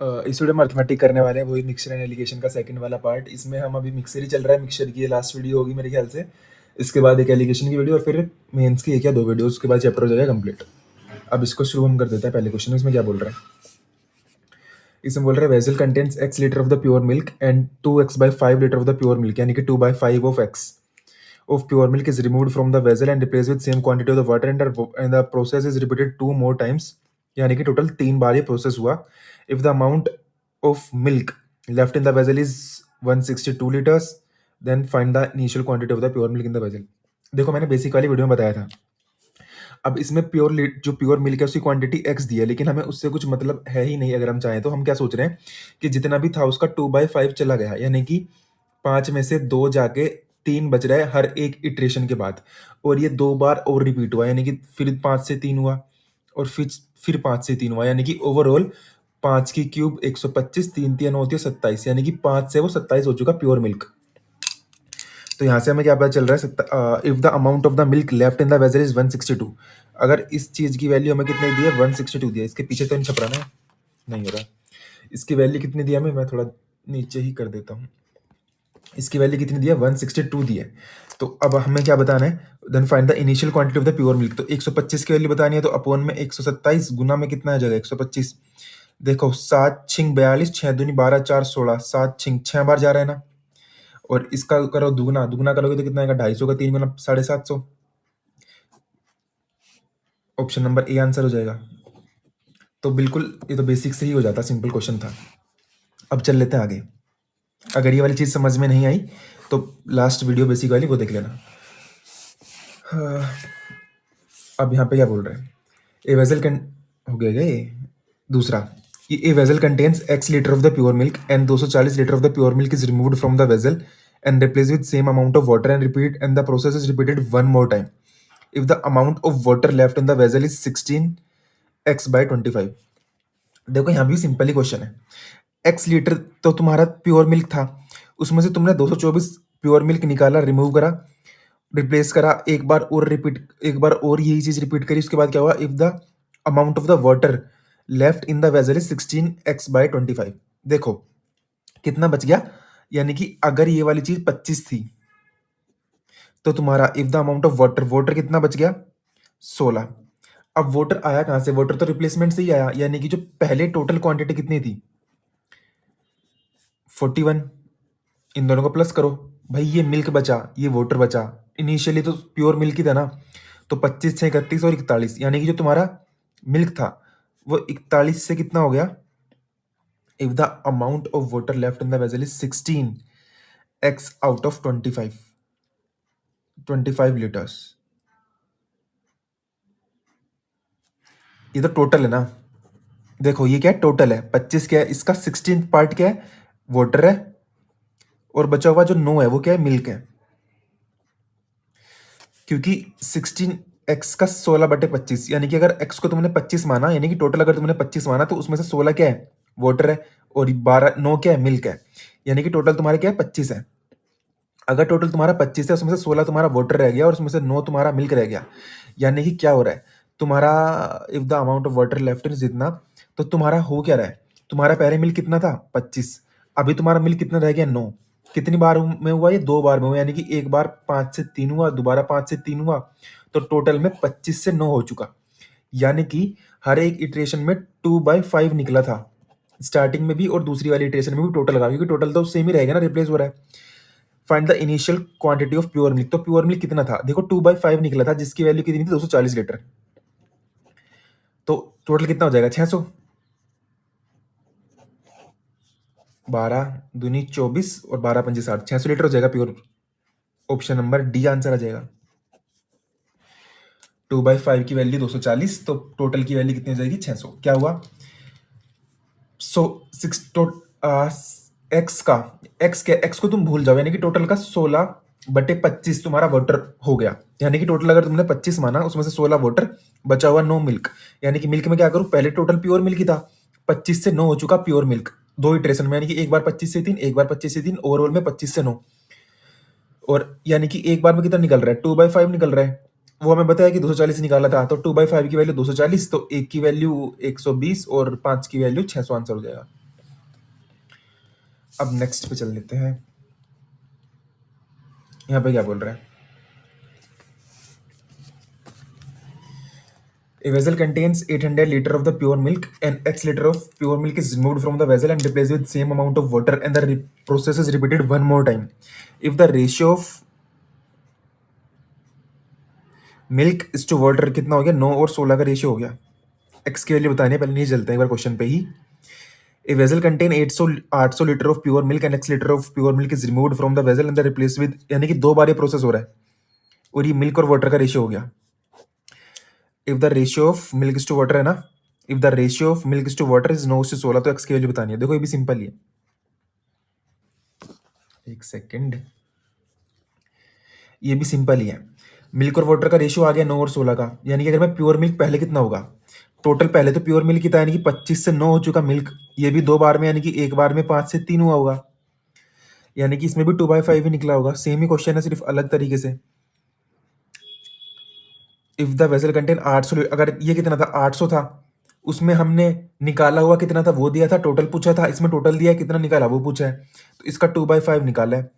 इस वीडियो में अर्थमेटिक करने वाले हैं, वही मिक्सचर एंड एलिगेशन का सेकंड वाला पार्ट। इसमें हम अभी मिक्सचर ही चल रहा है, मिक्सचर की ये लास्ट वीडियो होगी मेरे ख्याल से। इसके बाद एक एलिगेशन की वीडियो और फिर मेंस की एक या दो वीडियो, उसके बाद चैप्टर हो जाएगा कंप्लीट। अब इसको शुरू हम कर देते हैं। पहले क्वेश्चन इसमें क्या बोल रहा है? इसमें बोल रहा है vessel contains x litre of the pure milk and 2x/5 litre of the pure milk, यानी कि 2/5 of x of pure milk is removed from the vessel and replaced with same quantity of the water and the process is repeated 2 more times, यानी कि total 3 बार ये process हुआ। if the amount of milk left in the vessel is 162 liters, then find the initial quantity of the pure milk in the vessel। देखो मैंने basic वाली video में बताया था। अब इसमें जो प्योर मिल्क है उसकी क्वांटिटी x दी है, लेकिन हमें उससे कुछ मतलब है ही नहीं। अगर हम चाहें तो हम क्या सोच रहे हैं कि जितना भी था उसका 2/5 चला गया, यानी कि 5 में से 2 जाके 3 बच रहा है हर एक इटरेशन के बाद, और ये 2 बार और रिपीट हुआ, यानी कि फिर 5 से 3 हुआ और फिर 5 से 3 हुआ, यानी कि ओवरऑल 5 की क्यूब 125, 3 3 होती है 27, यानी कि 5 से वो 27 हो चुका प्योर मिल्क। तो यहाँ से हमें क्या पता चल रहा है? If the amount of the milk left in the vessel is 162, अगर इस चीज की वैल्यू हमें कितनी दी है? 162 दिया। इसके पीछे तो नहीं छप रहा ना, नहीं हो रहा। इसकी वैल्यू कितनी दी है हमें? मैं थोड़ा नीचे ही कर देता हूँ। इसकी वैल्यू कितनी दी है? 162 दी है। तो अब हमें क्या बताना है? Then find the initial quantity of the pure milk. तो 125 की वैल्यू बतानी है, तो अपॉन में 127 गुना में कितना आ जाएगा? 125। देखो 7 छिंग 42, 6 दूनी 12, 4 16, 7 छिंग 6 बार जा रहा है ना। और इसका करो दुगना, दुगना करोगे तो कितना आएगा? 250 का 3 गुना 750। ऑप्शन नंबर ए आंसर हो जाएगा। तो बिल्कुल ये तो बेसिक से ही हो जाता, सिंपल क्वेश्चन था। अब चल लेते हैं आगे। अगर ये वाली चीज समझ में नहीं आई तो लास्ट वीडियो बेसिक वाली वो देख लेना। अब यहाँ पे क्या बोल रहे हैं? ए वेजल कैन हो गया ये दूसरा। A vessel contains x litre of the pure milk and 240 litre of the pure milk is removed from the vessel and replace with same amount of water and the process is repeated one more time if the amount of water left in the vessel is 16x/25। देखो यहाँ भी simple ही question है। x litre तो तुम्हारा pure milk था, उसमें से तुमने 224 प्योर मिल्क निकाला, रिमूव करा, रिप्लेस करा, एक बार और यही चीज रिपीट करी। उसके बाद क्या हुआ? If the amount of the water left in the vessel is 16x/25। देखो कितना बच गया, यानी कि अगर ये वाली चीज 25 थी तो तुम्हारा if the amount of water कितना बच गया? 16। अब वाटर आया कहां से? वाटर तो रिप्लेसमेंट से ही आया, यानी कि जो पहले टोटल क्वांटिटी कितनी थी? 41। इन दोनों को प्लस करो भाई, ये मिल्क बचा, ये वाटर बचा। इनिशियली तो प्योर मिल्क ही था ना, तो 25 से 31 और 41, यानी कि जो तुम्हारा मिल्क था वो 41 से कितना हो गया? If the amount of water left in the vessel is 16x out of 25 litres. ये तो टोटल है ना। देखो ये क्या है? टोटल है 25, क्या है इसका 16 पार्ट क्या है? वाटर है, और बचा हुआ जो 9 है वो क्या है? मिल्क है। क्योंकि 16x का 16/25, यानी कि अगर x को तुमने 25 माना, यानी कि टोटल अगर तुमने 25 माना, तो उसमें से 16 क्या है? वाटर है, और 9 क्या है? मिल्क है। यानी कि टोटल तुम्हारा क्या है? 25 है। अगर टोटल तुम्हारा 25 है, उसमें से 16 तुम्हारा वाटर रह गया और उसमें से 9 तुम्हारा मिल्क रह गया, यानी कि क्या हो रहा है तुम्हारा? If the amount of water left is जितना, तो तुम्हारा हो क्या रहा है? तुम्हारा पहले मिल्क कितना था? 25। अभी तुम्हारा मिल्क कितना रह गया? 9। कितनी बार में हुआ? ये 2 बार में हुआ, यानी कि एक बार 5 से 3 हुआ, दोबारा 5 से 3 हुआ, तो टोटल में 25 से 9 हो चुका। यानी कि हर एक इटरेशन में 2/5 निकला था, स्टार्टिंग में भी और दूसरी वाली इटरेशन में भी टोटल लगा, क्योंकि टोटल तो सेम ही रहेगा ना, रिप्लेस हो रहा है। Find the initial quantity of pure milk. तो प्योर मिल्क कितना था? देखो 2/5 निकला था, जिसकी वैल्यू कितनी थी? 240 लीटर। तो टोटल कितना हो जाएगा? 600। 12 दूनी 24 और 12 पंजे 60, 600 लीटर हो जाएगा pure. Option number D answer आ जाएगा। 2/5 की वैल्यू 240, तो टोटल की वैल्यू कितनी हो जाएगी? 600। क्या हुआ? सो एक्स को तुम भूल जाओ, यानी कि टोटल का 16/25 तुम्हारा वाटर हो गया। यानी कि टोटल अगर तुमने 25 माना, उसमें से 16 वाटर, बचा हुआ 9 मिल्क। यानी कि मिल्क में क्या करूं? पहले टोटल प्योर मिल्क ही था, 25 से 9 हो चुका प्योर मिल्क, 2 इटरेशन में, यानी कि एक बार 25 से 3, एक बार 25 से 3, ओवरऑल में 25 से 9। और यानी कि एक बार में कितना निकल रहा है? 2/5 निकल रहा है। वो हमें बताया कि 240 निकाला था, तो 2/5 की वैल्यू 240, तो एक की वैल्यू 120 और 5 की वैल्यू 600 आंसर हो जाएगा। अब नेक्स्ट पे चल लेते हैं। यहाँ पे क्या बोल रहा है? A vessel contains 800 liter of the pure milk and X liter of pure milk is removed from the vessel and replaced with same amount of water and the process is repeated one more time. If the ratio of milk is to water कितना हो गया? 9 और 16 का ratio हो गया। X की value बतानी है, पहले नहीं चलते हैं एक बार क्वेश्चन पे ही। A vessel contain 800 liter of pure milk and X liter of pure milk is removed from the vessel and the replaced with, यानी कि 2 बार ये प्रोसेस हो रहा है और ये मिल्क और वाटर का रेशियो हो गया। If the ratio of milk is to water है ना, if the ratio of milk is to water is 9 से 16, तो एक्स की वैल्यू बतानी है। देखो ये भी सिंपल ही है, एक सेकेंड, ये भी सिंपल ही है। मिल्क और वाटर का रेशियो आ गया 9 और 16 का, यानी कि अगर मैं प्योर मिल्क पहले कितना होगा टोटल, पहले तो प्योर मिल्क कितना, यानी कि 25 से 9 हो चुका मिल्क, ये भी 2 बार में, यानी कि एक बार में 5 से 3 हुआ होगा, यानी कि इसमें भी 2/5 ही निकला होगा। सेम ही क्वेश्चन है, सिर्फ अलग तरीके से। इफ द वेसल कंटेन 800, अगर ये कितना था 800 था, उसमें हमने निकाला हुआ कितना था वो दिया था, टोटल पूछा था, इसमें टोटल दिया है, कितना निकाला वो पूछा है, तो इसका 2/5 निकाला है।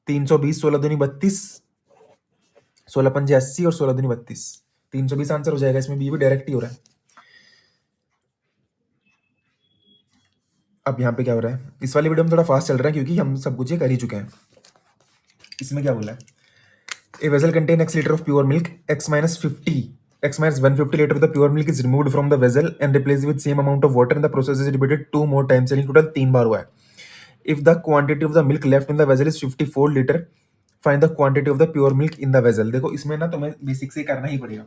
320, 16 दूनी 32, 16 पंजे 80 और 16 दूनी 32, 320 आंसर हो जाएगा। इसमें भी डायरेक्ट ही हो रहा है। अब यहाँ पे क्या हो रहा है, इस वाली वीडियो में थोड़ा फास्ट चल रहा है क्योंकि हम सब कुछ ये कर ही चुके हैं। इसमें क्या बोला है? A vessel contain X liter of pure milk, X minus 150 liter of the pure milk is removed from the vessel and replaced with same amount of water and the process is repeated 2 more times, यानी total 3 बार हुआ है। If the quantity of the milk left in the vessel is 54 liter, find the quantity of the pure milk in the vessel। देखो इसमें ना तुम्हें basic से करना ही पड़ेगा।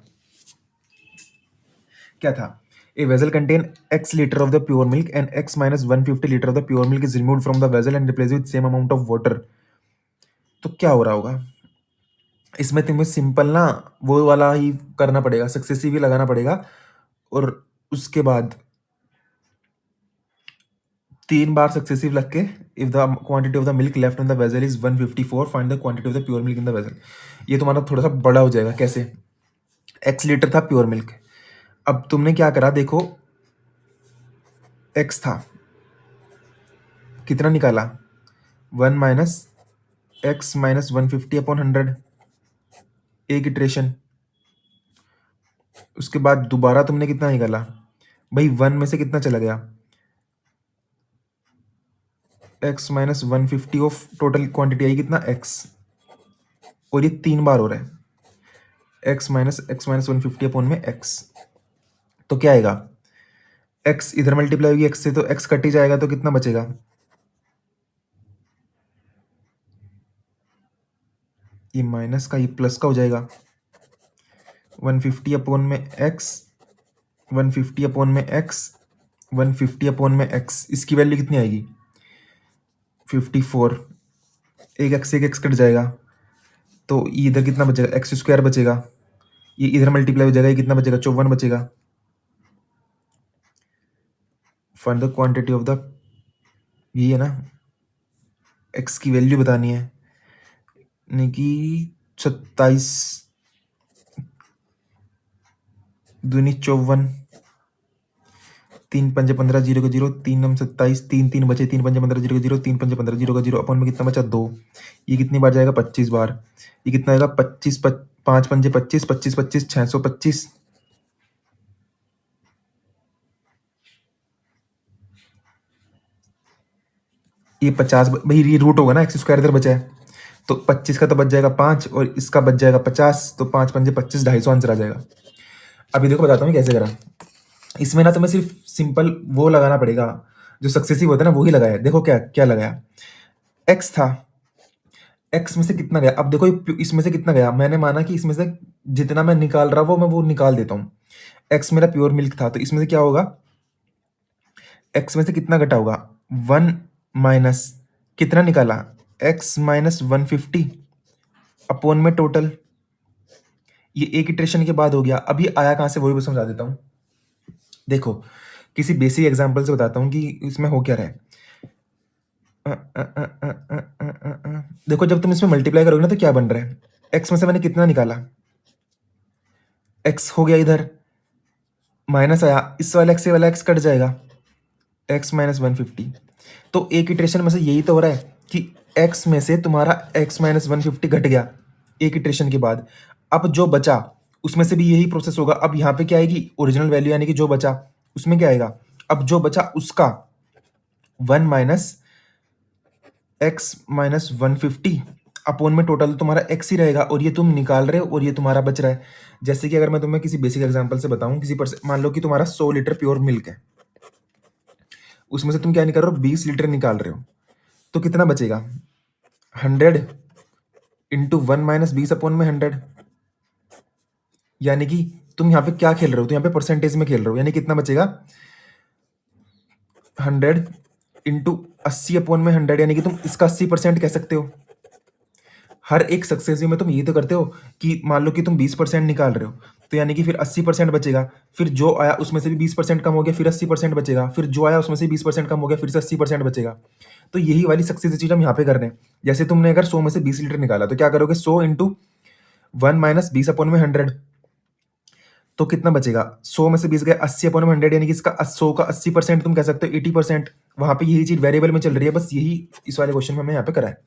क्या था? A vessel contain X liter of the pure milk and X minus 150 liter of the pure milk is removed from the vessel and replaced with same amount of water। तो क्या हो रहा होगा इसमें? तुम्हें सिंपल ना वो वाला ही करना पड़ेगा, सक्सेसिव ही लगाना पड़ेगा, और उसके बाद 3 बार सक्सेसिव लग के, if the quantity of the milk left in the vessel is 154, find the quantity of the pure milk in the vessel. ये तुम्हारा थोड़ा सा बड़ा हो जाएगा। कैसे? एक्स लीटर था प्योर मिल्क, अब तुमने क्या करा, देखो एक्स था, कितना निकाला, 1 माइनस एक्स माइनस 150 अपॉन 100, एक इटरेशन। उसके बाद दोबारा तुमने कितना निकाला भाई, 1 में से कितना चला गया, X minus 150 of total quantity आई कितना, एक्स, और ये 3 बार हो रहा है, एक्स माइनस 150 अपॉन में एक्स। तो क्या आएगा, एक्स इधर मल्टीप्लाई होगी एक्स से, तो एक्स कट ही जाएगा, तो कितना बचेगा, ये माइनस का ये प्लस का हो जाएगा। 150 अपॉन में एक्स, 150 अपॉन में एक्स, 150 अपॉन में एक्स, इसकी वैल्यू कितनी आएगी, 54, एक एक्स कट जाएगा, तो ये इधर कितना बचेगा, एक्स स्क्वायर बचेगा, ये इधर मल्टीप्लाई हो जाएगा, ये कितना बचेगा, 54 बचेगा। Find the quantity of the, ये है ना, एक्स की वैल्यू बतानी है, यानी कि 27 दूनी 54, 3 पंजे 15 0 का 0, 3 नम 27, 3 3 बचे, 3 पंजे 15 0 का 0, 3 पंजे 15 0 का 0, अपन में कितना बचा, 2। ये कितनी बार जाएगा, 25 बार। ये कितना आएगा, 25 5 पंजे 25, 25 25 625। ये 50 भाई, ये रूट होगा ना, एक्स स्क्वायर इधर बचा है, तो 25 का तो बच जाएगा 5 और इसका बच जाएगा 50, तो 5 पंजे 25, 250 आंसर आ जाएगा। अभी देखो बताता हूँ कैसे करा। इसमें ना तुम्हें सिर्फ सिंपल वो लगाना पड़ेगा, जो सक्सेसिव होता है ना वही लगाया। देखो क्या क्या लगाया, एक्स था, एक्स में से कितना गया, अब देखो इसमें से कितना गया, मैंने माना कि इसमें से जितना मैं निकाल रहा हूँ वो निकाल देता हूँ। एक्स मेरा प्योर मिल्क था, तो इसमें से क्या होगा, एक्स में से कितना घटा होगा, 1 माइनस कितना निकाला, एक्स माइनस 150 अपॉन में टोटल, ये एक इटरेशन के बाद हो गया। अभी आया कहाँ से, वही भी समझा देता हूँ। देखो किसी बेसिक एग्जांपल से बताता हूँ कि इसमें हो क्या रहा है। देखो जब तुम इसमें मल्टीप्लाई करोगे ना तो क्या बन रहा है, एक्स में से मैंने कितना निकाला, एक्स हो गया, इधर माइनस आया, इस वाला एक्स से वाला एक्स कट जाएगा, एक्स माइनस 150, तो एक इटरेशन में से यही तो हो रहा है कि x में से तुम्हारा x माइनस 150 घट गया एक इटरेशन के बाद। अब जो बचा उसमें से भी यही प्रोसेस होगा। अब यहाँ पे क्या आएगी, ओरिजिनल वैल्यू, यानी कि जो बचा उसमें क्या आएगा, अब जो बचा उसका 1 माइनस x माइनस 150 अपोन में टोटल तुम्हारा x ही रहेगा, और ये तुम निकाल रहे हो और ये तुम्हारा बच रहा है। जैसे कि अगर मैं तुम्हें किसी बेसिक एग्जांपल से बताऊं, मान लो कि तुम्हारा 100 लीटर प्योर मिल्क है, उसमें से तुम क्या निकाल रहे हो, 20 लीटर निकाल रहे हो, तो कितना बचेगा, 100 इंटू 1 माइनस 20 अपॉन में 100। यानी कि तुम यहाँ पे क्या खेल रहे हो, तो यहाँ पे परसेंटेज में खेल रहे हो, यानी कितना बचेगा, 100 इंटू 80 अपॉन में 100, यानी कि तुम इसका 80% कह सकते हो। हर एक सक्सेसिव में तुम ये तो करते हो कि मान लो कि तुम 20% निकाल रहे हो, तो यानी कि फिर 80% बचेगा, फिर जो आया उसमें से भी 20% कम हो गया, फिर 80% बचेगा, फिर जो आया उसमें से 20% कम हो गया, फिर से 80% बचेगा। तो यही वाली सक्सेसिव चीज हम यहाँ पे कर रहे हैं। जैसे तुमने अगर 100 में से 20 लीटर निकाला, तो क्या करोगे, 100 इंटू 1 माइनस 20 अपॉन में 100, तो कितना बचेगा, 100 में से 20 गए, 80 अपॉन में 100, यानी कि इसका 100 का 80% तुम कह सकते हो 80%। वहां पे यही चीज वेरिएबल में चल रही है, बस यही इस वाले क्वेश्चन में हमने यहाँ पे करा है।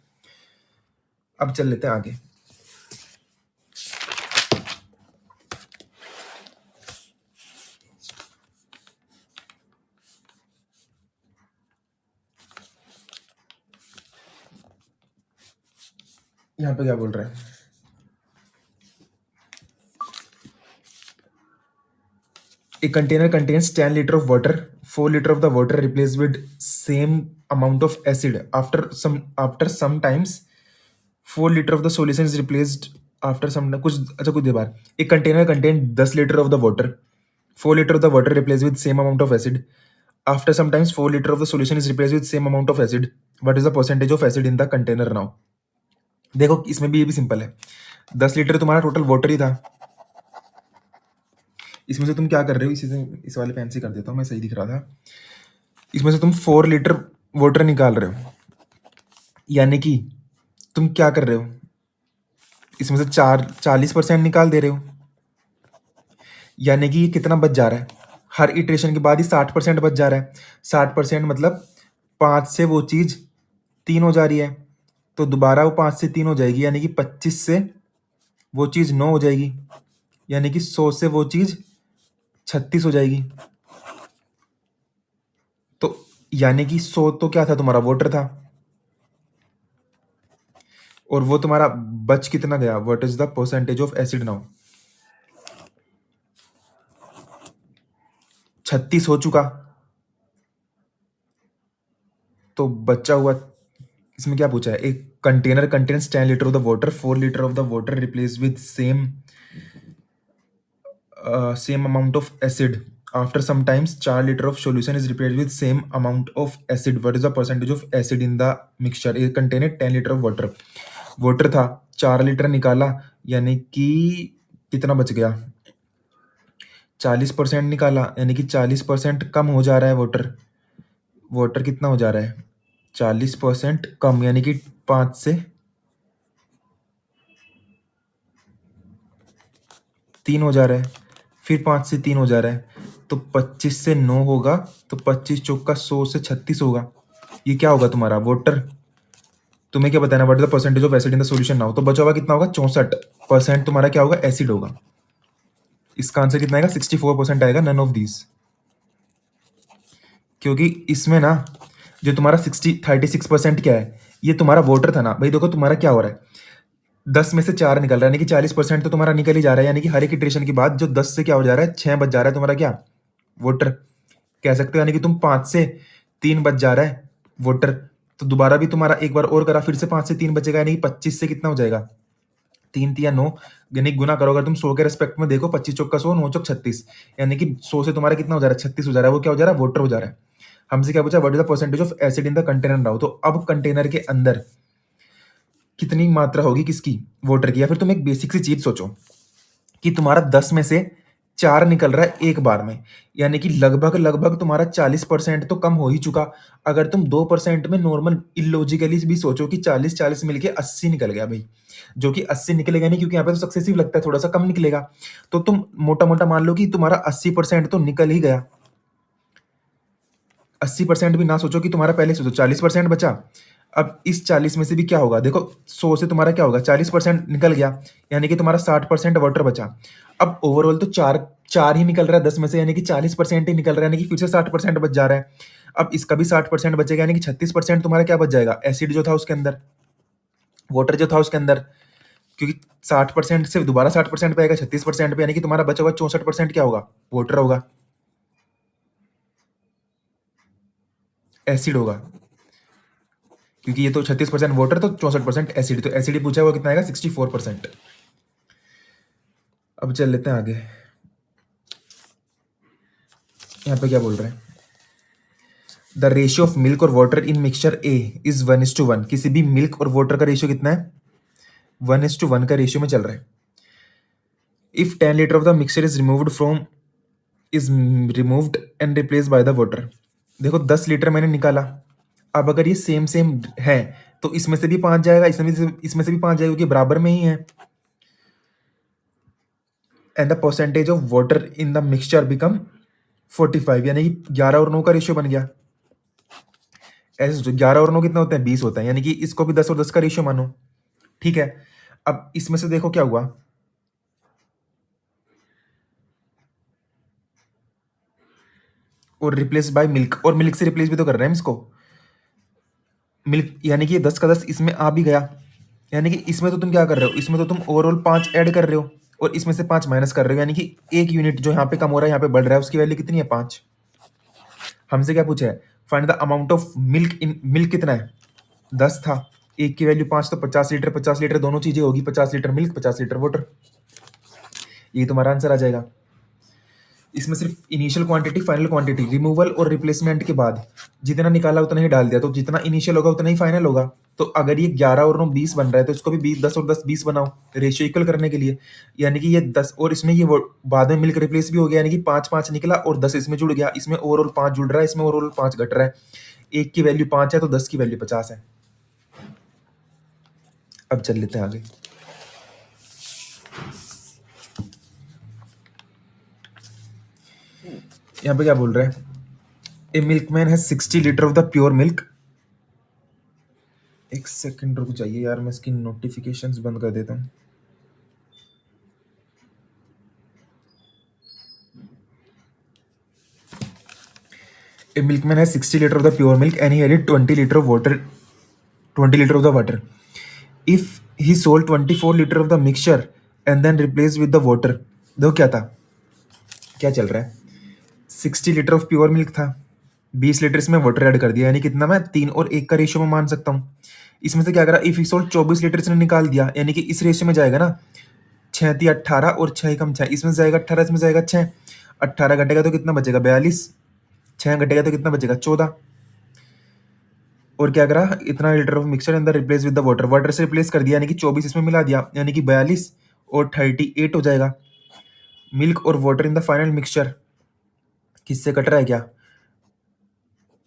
अब चल लेते हैं आगे। यहाँ पे क्या बोल रहा है, A container contains 10 liter of water. 4 liter of the water replaced with same amount of acid. After some times, 4 liter of the solution is replaced after some कुछ देर बाद। A container contains 10 liter of the water. 4 liter of the water replaced with same amount of acid. After some times, 4 liter of the solution is replaced with same amount of acid. What is the percentage of acid in the container now? देखो इसमें भी ये भी simple है। 10 litre तुम्हारा total water ही था, इसमें से तुम क्या कर रहे हो, इसी से इस वाले पेन से कर देता हूँ, मैं सही दिख रहा था। इसमें से तुम 4 लीटर वाटर निकाल रहे हो, यानी कि तुम क्या कर रहे हो, इसमें से 40% निकाल दे रहे हो, यानी कि ये कितना बच जा रहा है, हर इटरेशन के बाद ही 60% बच जा रहा है। 60% मतलब 5 से वो चीज 3 हो जा रही है, तो दोबारा वो 5 से 3 हो जाएगी, यानी कि 25 से वो चीज 9 हो जाएगी, यानी कि 100 से वो चीज 36 हो जाएगी। तो यानी कि 100 तो क्या था, तुम्हारा वाटर था, और वो तुम्हारा बच कितना गया, what is the percentage of acid now, 36 हो चुका। तो बचा हुआ इसमें क्या पूछा है, एक container contains 10 litre of the water, 4 litre of the water replace with same amount of acid. After some times 4 liter of solution is replaced with same amount of acid. What is the percentage of acid in the mixture? It contained 10 liter of water. Water था 4 litre निकाला, यानी कि कितना बच गया, 40% निकाला, यानी कि 40% कम हो जा रहा है वाटर। वाटर कितना हो जा रहा है, 40% कम, यानी कि 5 से 3 हो जा रहा है, फिर 5 से 3 हो जा रहा है, तो 25 से 9 होगा, तो 25 चौका 100 से 36 होगा। ये क्या होगा तुम्हारा वाटर, तुम्हें क्या बताना, what is the percentage of acid in the solution now. तो बचा हुआ कितना होगा, 64% तुम्हारा क्या होगा, एसिड होगा। इसका आंसर कितना आएगा, 64% आएगा, नन ऑफ दीज। क्योंकि इसमें ना जो तुम्हारा 36% क्या है, ये तुम्हारा वाटर था ना भाई। देखो तुम्हारा क्या हो रहा है, 10 में से 4 निकल रहा है, यानी कि 40% तो तुम्हारा निकल ही जा रहा है, यानी कि हर एक इटरेशन के बाद जो 10 से क्या हो जा रहा है, 6 बच जा रहा है तुम्हारा क्या, वाटर कह सकते हो। यानी कि तुम 5 से 3 बच जा रहा है वाटर, तो दोबारा भी तुम्हारा एक बार और करा, फिर से 5 से 3 बचेगा, यानी कि 25 से कितना हो जाएगा, 3 3 9, यानी गुना करो अगर तुम 100 के रेस्पेक्ट में देखो, 25 चौक का 100, 9 चौक 36, यानी कि 100 से तुम्हारा कितना हो जा रहा है, 36 हो जा रहा है। वो क्या हो जा रहा है, वाटर हो जा रहा है। हमसे क्या पूछा, what is the percentage of acid in the container now. तो अब कंटेनर के अंदर कितनी मात्रा होगी किसकी, वाटर की। या फिर तुम एक बेसिक सी चीज सोचो कि तुम्हारा 10 में से 4 निकल रहा है एक बार में, यानी कि लगभग लगभग तुम्हारा 40% तो कम हो ही चुका। अगर तुम 2% में नॉर्मल इलॉजिकली भी सोचो कि 40 मिलके 80 निकल गया भाई, जो कि 80 निकलेगा नहीं, क्योंकि यहाँ पे तो सक्सेसिव लगता है, थोड़ा सा कम निकलेगा। तो तुम मोटा मोटा मान लो कि तुम्हारा 80% तो निकल ही गया। 80% भी ना सोचो कि तुम्हारा, पहले सोचो 40% बचा। अब इस 40 में से भी क्या होगा, देखो 100 से तुम्हारा क्या होगा, 40% निकल गया, यानी कि तुम्हारा 60% वाटर बचा। अब ओवरऑल तो चार चार ही निकल रहा है 10 में से, यानी कि 40% ही निकल रहा है, यानी कि फिर से 60% बच जा रहा है। अब इसका भी 60% बचेगा, यानी कि 36% तुम्हारा क्या बच जाएगा, एसिड जो था उसके अंदर, वाटर जो था उसके अंदर, क्योंकि 60% से दोबारा 60% पे आएगा 36% पे, यानी कि तुम्हारा बचा हुआ 64% क्या होगा, वाटर होगा, एसिड होगा। क्योंकि ये तो 36% वाटर तो 64% एसिड, तो एसिड ही पूछा हुआ, कितना आएगा 64%। अब चल लेते हैं आगे। यहाँ पे क्या बोल रहे हैं, द रेशियो ऑफ मिल्क और water in mixture A is 1:1। किसी भी मिल्क और वाटर का रेशियो कितना है, 1:1 का रेशियो में चल रहा है। If 10 litre of the mixture is removed and replace by the water. देखो 10 लीटर मैंने निकाला, अब अगर ये सेम सेम है तो इसमें से भी 5 जाएगा, इसमें से भी 5 जाएगा, क्योंकि बराबर में ही है। And the percentage of water in the mixture become 45, यानी कि 11 और 9 का रेशियो बन गया। ऐसे 11 और 9 कितना होता है, 20 होता है, यानी कि इसको भी 10 और 10 का रेशियो मानो। ठीक है, अब इसमें से देखो क्या हुआ, और रिप्लेस बाय मिल्क, और मिल्क से रिप्लेस भी तो कर रहे हैं इसको, मिल्क, यानी कि ये 10 का 10 इसमें आ भी गया। यानी कि इसमें तो तुम क्या कर रहे हो, इसमें तो तुम ओवरऑल 5 ऐड कर रहे हो, और इसमें से 5 माइनस कर रहे हो, यानी कि 1 यूनिट जो यहाँ पे कम हो रहा है यहाँ पे बढ़ रहा है, उसकी वैल्यू कितनी है, 5। हमसे क्या पूछा है, find the amount of milk in, milk कितना है, 10 था, एक की वैल्यू 5, तो 50 लीटर, 50 लीटर दोनों चीजें होगी, 50 लीटर मिल्क 50 लीटर वाटर, ये तुम्हारा आंसर आ जाएगा। इसमें सिर्फ initial quantity, final quantity, removal और रिप्लेसमेंट के बाद जितना निकाला उतना ही डाल दिया, तो जितना इनिशियल होगा उतना ही फाइनल होगा। तो अगर ये 11 और 9 20 बन रहा है, तो इसको भी 20, 10 और 10 20 बनाओ, रेशियो इक्वल करने के लिए। यानी कि ये 10 और इसमें ये बाद में मिल्क रिप्लेस भी हो गया, यानी कि 5 5 निकला और 10 इसमें जुड़ गया, इसमें ओवरऑल 5 जुड़ रहा है, इसमें ओवरऑल 5 घट रहा है। एक की वैल्यू 5 है तो 10 की वैल्यू 50 है। अब चल लेते हैं आगे। यहाँ पे क्या बोल रहे हैं, a milkman has 60 litre of the pure milk. एक सेकंड रुक जाइए यार, मैं इसकी नोटिफिकेशंस बंद कर देता हूँ। A milkman has 60 liter of the pure milk and he added 20 liter of water, 20 liter of the water. If he sold 24 liter of the mixture and then replaced with the water, देखो क्या था, क्या चल रहा है, 60 litre of pure milk था, 20 litre इसमें water add कर दिया, यानी कितना, मैं 3 और 1 का रेशियो में मान सकता हूँ। इसमें से क्या करा, इफ ही सोल्ड 24 लीटर इसने निकाल दिया, यानी कि इस रेशियो में जाएगा ना, 6 थी 18 और 6 कम 6, इसमें जाएगा 18, इसमें जाएगा 6, 18 घटेगा तो कितना बचेगा 42, 6 घटेगा तो कितना बचेगा 14। और क्या करा, इतना लीटर ऑफ मिक्सचर अंदर replace with the water, water से रिप्लेस कर दिया, यानी कि 24 इसमें मिला दिया, यानी कि 42 और 38 हो जाएगा। मिल्क और water in the final mixture किससे कट रहा है, क्या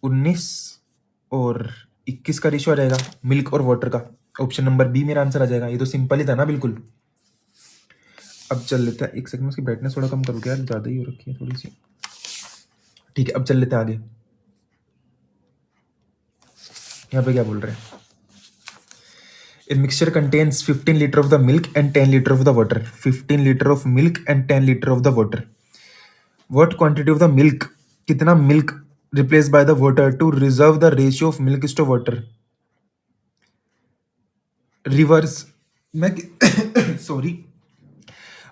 19 और 21 का रेशियो आ जाएगा मिल्क और वाटर का। ऑप्शन नंबर बी मेरा आंसर आ जाएगा। ये तो सिंपल ही था ना बिल्कुल। अब चल लेते हैं, एक सेकंड में उसकी ब्राइटनेस थोड़ा कम करूँ क्या, ज़्यादा ही हो रखी है थोड़ी सी। ठीक है, अब चल लेते हैं आगे। यहाँ पे क्या बोल रहे हैं, A mixture contains 15 liter of the milk and 10 liter of the water. 15 liter of milk and 10 liter of the water. What quantity of the milk, कितना milk replaced by the water to reserve the ratio of milk is to water? Reverse मैं sorry,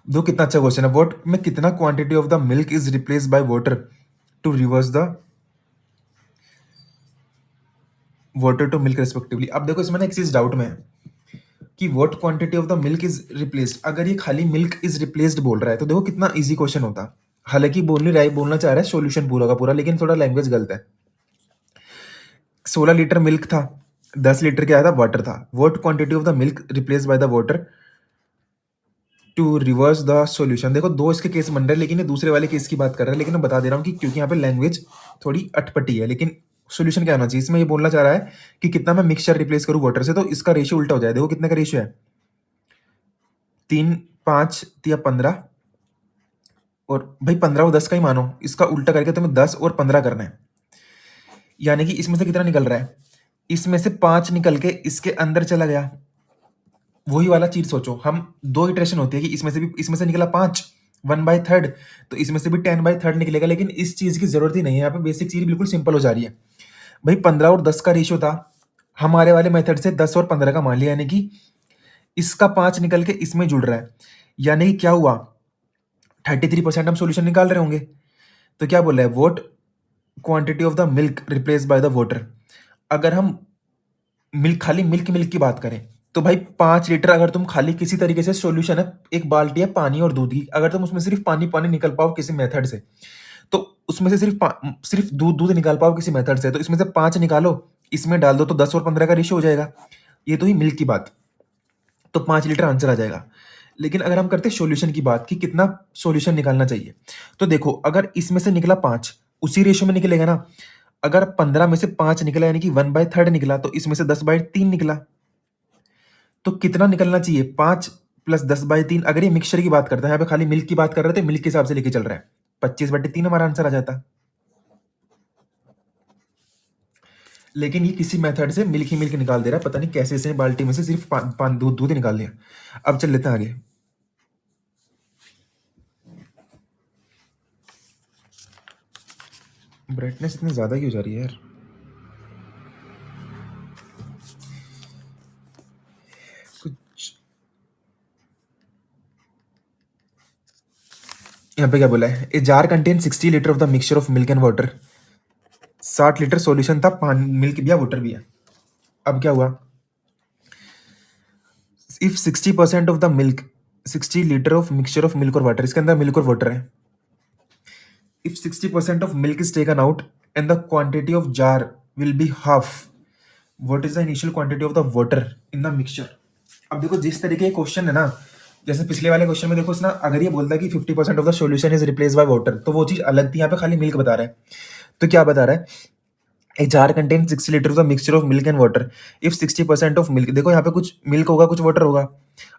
दो कितना अच्छा question है। What में कितना quantity of the milk is replace by water to reverse the water to milk respectively. अब देखो इसमें ना एक चीज डाउट में है कि what quantity of the milk is replaced. अगर ये खाली मिल्क इज रिप्लेस्ड बोल रहा है तो देखो कितना इजी क्वेश्चन होता। हालांकि बोल नहीं रहा है, बोलना चाह रहा है सॉल्यूशन पूरा का पूरा, लेकिन थोड़ा लैंग्वेज गलत है। 16 लीटर मिल्क था, 10 लीटर क्या आया था, वाटर था। What quantity of the milk replace by the water to reverse the solution. देखो दो इसके केस बन रहे हैं, लेकिन ये दूसरे वाले केस की बात कर रहा है, लेकिन मैं बता दे रहा हूँ कि क्योंकि यहाँ पे लैंग्वेज थोड़ी अटपटी है, लेकिन सॉल्यूशन क्या होना चाहिए, इसमें ये बोलना चाह रहा है कि कितना मैं मिक्सचर रिप्लेस करूँ वाटर से, तो इसका रेशियो उल्टा हो जाए। देखो कितने का रेशियो है, 3 5 या 15, और भाई 15 और 10 का ही मानो, इसका उल्टा करके तुम्हें 10 और 15 करना है। यानी कि इसमें से कितना निकल रहा है, इसमें से 5 निकल के इसके अंदर चला गया। वही वाला चीज सोचो, हम 2 इटरेशन होती है कि इसमें से निकला 5 1/3, तो इसमें से भी 10/3 निकलेगा। लेकिन इस चीज की जरूरत ही नहीं है, यहाँ पे बेसिक चीज बिल्कुल सिंपल हो जा रही है। भाई 15 और 10 का रेशियो था, हमारे वाले मेथड से 10 और 15 का मान लिया, यानी कि इसका 5 निकल के इसमें जुड़ रहा है। यानी कि क्या हुआ, 33% हम सॉल्यूशन निकाल रहे होंगे। तो क्या बोल रहा है, vote quantity of the milk replace by the water. अगर हम खाली मिल्क की बात करें, तो भाई 5 लीटर अगर तुम खाली किसी तरीके से सॉल्यूशन है, एक बाल्टी है पानी और दूध की, अगर तुम उसमें सिर्फ पानी पानी निकल पाओ किसी मेथड से, तो उसमें से सिर्फ दूध दूध निकाल पाओ किसी मेथड से, तो इसमें से 5 निकालो, इसमें डाल दो, तो 10 और 15 का रेशियो हो जाएगा। ये तो ही मिल्क की बात, तो 5 लीटर आंसर आ जाएगा। लेकिन अगर हम करते सॉल्यूशन की बात कि कितना सॉल्यूशन निकालना चाहिए, तो देखो अगर इसमें से निकला 5, उसी रेशियो में निकलेगा ना। अगर 15 में से 5 निकला यानी कि 1/3 निकला, तो इसमें से 10/3 निकला। तो कितना निकलना चाहिए, 5 + 10/3। अगर ये मिक्सचर की बात करता है, यहाँ पे खाली मिल्क की बात कर रहे थे, मिल्क के हिसाब से लेके चल रहा है, 25/3 हमारा आंसर आ जाता। लेकिन ये किसी मेथड से मिल्क ही मिल्क निकाल दे रहा है, पता नहीं कैसे इसने बाल्टी में से सिर्फ दूध दूध ही निकाल दिया। अब चल लेते हैं आगे। ब्राइटनेस इतनी ज्यादा क्यों जा रही है यार। कुछ यहाँ पे क्या बोला है, a jar contain 60 litre of the mixture of milk and water. 60 litre solution था, मिल्क भी है वाटर भी है। अब क्या हुआ, if 60% of the milk, 60 litre of mixture of milk और वाटर, इसके अंदर मिल्क और वाटर है। If 60% of milk is taken out and the quantity of jar will be half, what is the initial quantity of the water in the mixture. अब देखो जिस तरीके का क्वेश्चन है ना, जैसे पिछले वाले क्वेश्चन में देखो उसने अगर ये बोलता है कि 50% of the solution is replace by water, तो वो चीज अलग थी। यहाँ पे खाली मिल्क बता रहा है, तो क्या बता रहा है, a jar contain 60 litre of the mixture of milk and water. If 60% of milk, देखो यहाँ पे कुछ मिल्क होगा कुछ वाटर होगा।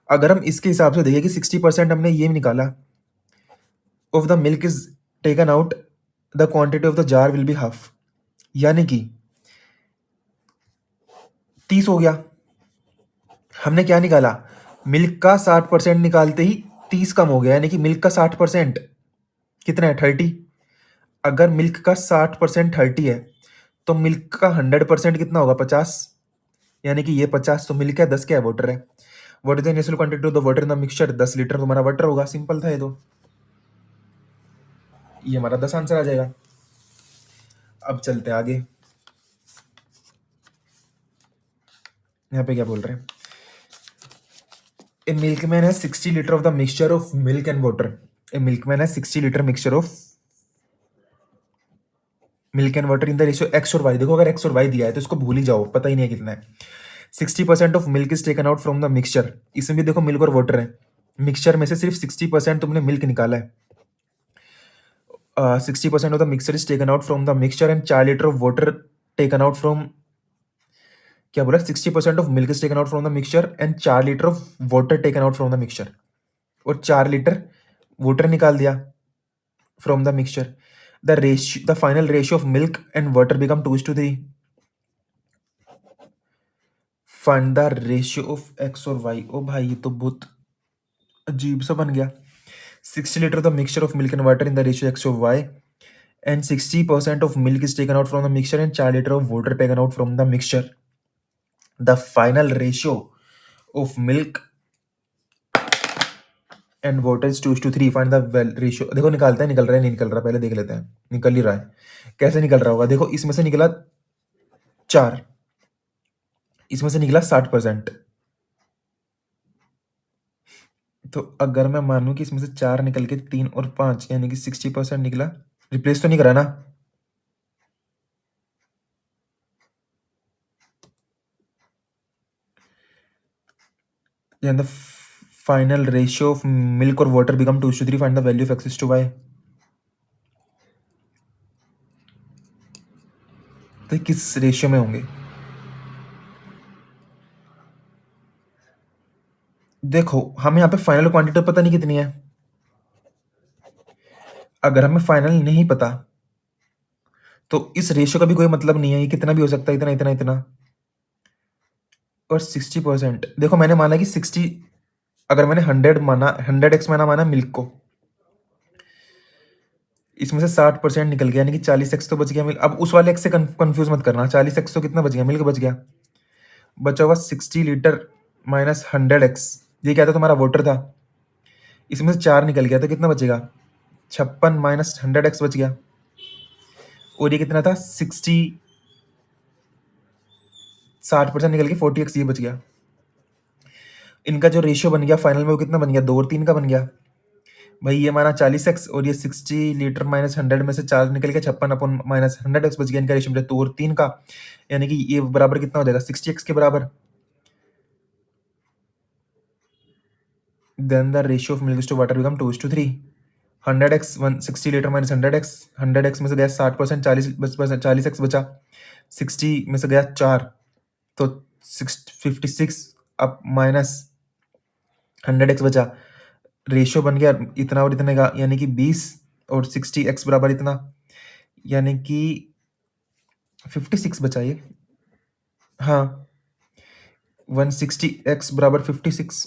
अगर हम इसके हिसाब से देखें कि 60% हमने ये निकाला of the milk is taken out, the quantity of the jar will be half, यानी कि 30 हो गया। हमने क्या निकाला, मिल्क का 60% निकालते ही 30 कम हो गया, यानी कि मिल्क का 60% कितना है, 30। अगर मिल्क का 60% 30 है, तो मिल्क का 100% कितना होगा, 50। यानी कि ये 50, तो मिल्क है 10, क्या है वाटर है। What is the initial quantity of the water in the mixture, 10 litre तुम्हारा वाटर होगा। सिंपल था ये तो, ये हमारा 10 आंसर आ जाएगा। अब चलते हैं आगे, यहाँ पे क्या बोल रहे हैं, ए मिल्कमैन है 60 litre of the mixture of milk and water. A milkman है 60 litre mixture of milk and water in the ratio x और वाई। देखो अगर एक्स और वाई दिया है तो इसको भूल ही जाओ, पता ही नहीं है कितना है। 60% of milk is taken out from the mixture, इसमें भी देखो मिल्क और वाटर है, मिक्सचर में से सिर्फ 60% तुमने मिल्क निकाला है। 60% of the mixture is taken out from the mixture and 4 litre of water taken out from, क्या बोला, 60% of milk is taken out from the mixture and 4 litre of water taken out from the mixture, और 4 litre water निकाल दिया from the mixture. The final ratio of milk and water become 2:3। Find the ratio of x और Y. ओ भाई ये तो बहुत अजीब सा बन गया। 60 litre the mixture of milk and water in the ratio X of Y, and 60% of milk is taken out from the mixture and 4 litre of water taken out from the mixture. The final ratio of milk and water is 2:3। Find the ratio. देखो निकालते हैं, निकल रहा है नहीं निकल रहा, पहले देख लेते हैं। निकल ही रहा है, कैसे निकल रहा होगा, देखो इसमें से निकला 4, इसमें से निकला 60%। तो अगर मैं मानूं कि इसमें से 4 निकल के 3 और 5 यानी कि 60% निकला, रिप्लेस तो नहीं करा ना। The final ratio of milk और water become 2:3। Find the value of X to Y. तो किस रेशियो में होंगे, देखो हमें यहाँ पे फाइनल क्वांटिटी पता नहीं कितनी है। अगर हमें फाइनल नहीं पता तो इस रेशियो का भी कोई मतलब नहीं है, ये कितना भी हो सकता है, इतना इतना इतना। और 60% देखो मैंने माना कि 60, अगर मैंने 100 माना, 100x माना मिल्क को, इसमें से 60% निकल गया, यानी कि 40x तो बच गया मिल्क। अब उस वाले x से कंफ्यूज मत करना, 40x तो कितना बच गया, मिल्क बच गया। बचा हुआ 60 लीटर माइनस 100x, ये क्या था, तुम्हारा वाटर था, इसमें से 4 निकल गया तो कितना बचेगा, 56 माइनस 100x बच गया। और ये कितना था, 60, 60% निकल के 40x ये बच गया। इनका जो रेशियो बन गया फाइनल में वो कितना बन गया, 2 और 3 का बन गया। भाई ये माना 40x और ये 60 लीटर माइनस 100 में से 4 निकल के 56 अपन माइनस 100x बच गया। इनका रेशियो बचा 2 और 3 का, यानी कि ये बराबर कितना हो जाएगा, 60x के बराबर। Then the ratio of milk to water become 2:3। 100x 60 litre minus 100x, 100x में से गया 60%, 40x बचा, 60 में से गया 4 तो 56 अब माइनस 100x बचा। रेशियो बन गया इतना और इतने का, यानी कि 20 और 60x बराबर इतना, यानी कि 56 बचा ये। हाँ 160x बराबर 56।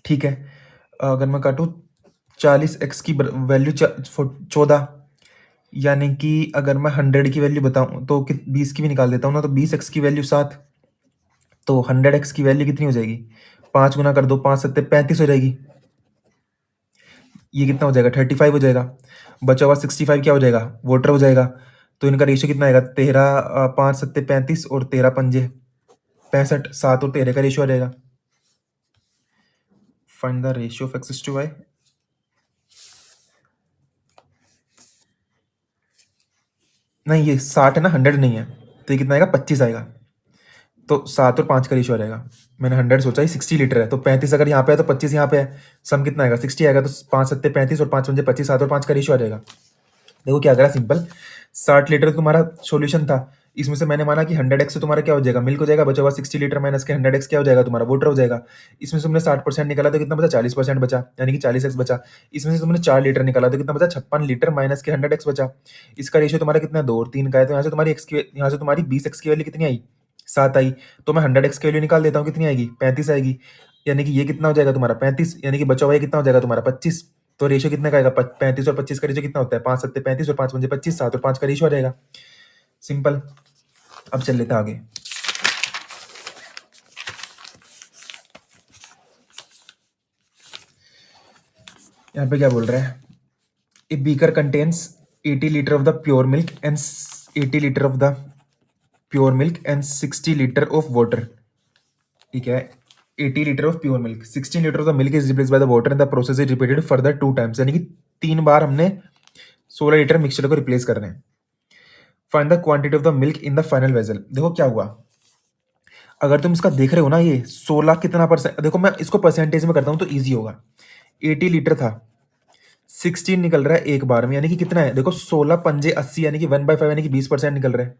ठीक है, अगर मैं काटूँ 40x की वैल्यू 14, यानी कि अगर मैं 100 की वैल्यू बताऊं तो 20 की भी निकाल देता हूँ ना, तो 20x की वैल्यू 7, तो 100x की वैल्यू कितनी हो जाएगी, 5 गुना कर दो, 5 7 35 हो जाएगी। ये कितना हो जाएगा, 35 हो जाएगा। बचा हुआ 65 क्या हो जाएगा, वाटर हो जाएगा। तो इनका रेशियो कितना आएगा, 13, 5 7 35 और 13 पंजे 65, 7 और 13 का रेशियो आ जाएगा। Find the ratio of X to Y. नहीं ये 60 है ना, 100 नहीं है, तो ये कितना आएगा, 25 आएगा। तो 7 और 5 का रेशियो आ जाएगा। मैंने 100 सोचा ही 60 लीटर है, तो 35 अगर यहाँ पे है तो 25 यहाँ पे है, सम कितना आएगा, 60 आएगा। तो 5 7 35 और 5 पंजे 25, 7 और 5 का रेशियो आ जाएगा। देखो क्या करा, सिंपल, 60 लीटर तुम्हारा सॉल्यूशन था, इसमें से मैंने माना कि 100x से तुम्हारा क्या हो जाएगा, मिल्क हो जाएगा। बचा हुआ 60 लीटर माइनस के 100x क्या हो जाएगा, तुम्हारा वाटर हो जाएगा। इसमें से तुमने 60% निकाला तो कितना बचा, 40% बचा, यानी कि 40x बचा। इसमें से तुमने 4 लीटर निकाला तो कितना बचा, 56 लीटर माइनस के 100x बचा। इसका रेशियो तुम्हारा कितना है, 2 और 3 का है। तो यहाँ से तुम्हारी x की, यहाँ से तुम्हारी 20x की वैल्यू कितनी आई, 7 आई। तो मैं 100x की वैल्यू निकाल देता हूँ, कितनी आएगी, 35 आएगी। यानी कि ये कितना हो जाएगा तुम्हारा 35, यानी कि बचा हुआ ये कितना हो जाएगा तुम्हारा 25। तो रेशियो कितने का आएगा, 35 और 25 का रेशियो कितना होता है, 5 7 35 और 5 पंजे 25, 7 और 5 का रेशियो आ जाएगा। सिंपल। अब चल लेते हैं आगे। यहाँ पे क्या बोल रहा है, a beaker contains 80 litre of the pure milk and 80 litre of the pure milk and 60 litre of water. ठीक है, 80 litre of pure milk, 16 litre of the milk is replaced by the water and the process is repeated further 2 times, यानी कि 3 बार हमने 16 litre mixture को replace करना है। Find the quantity of the milk in the final vessel. देखो क्या हुआ, अगर तुम इसका देख रहे हो ना, ये 16 कितना परसेंट, देखो मैं इसको परसेंटेज में करता हूं तो इजी होगा। 80 लीटर था, 16 निकल रहा है एक बार में, यानी कि कितना है, देखो 16 पंजे 80, यानी कि 1/5, यानी कि 20% निकल रहा है।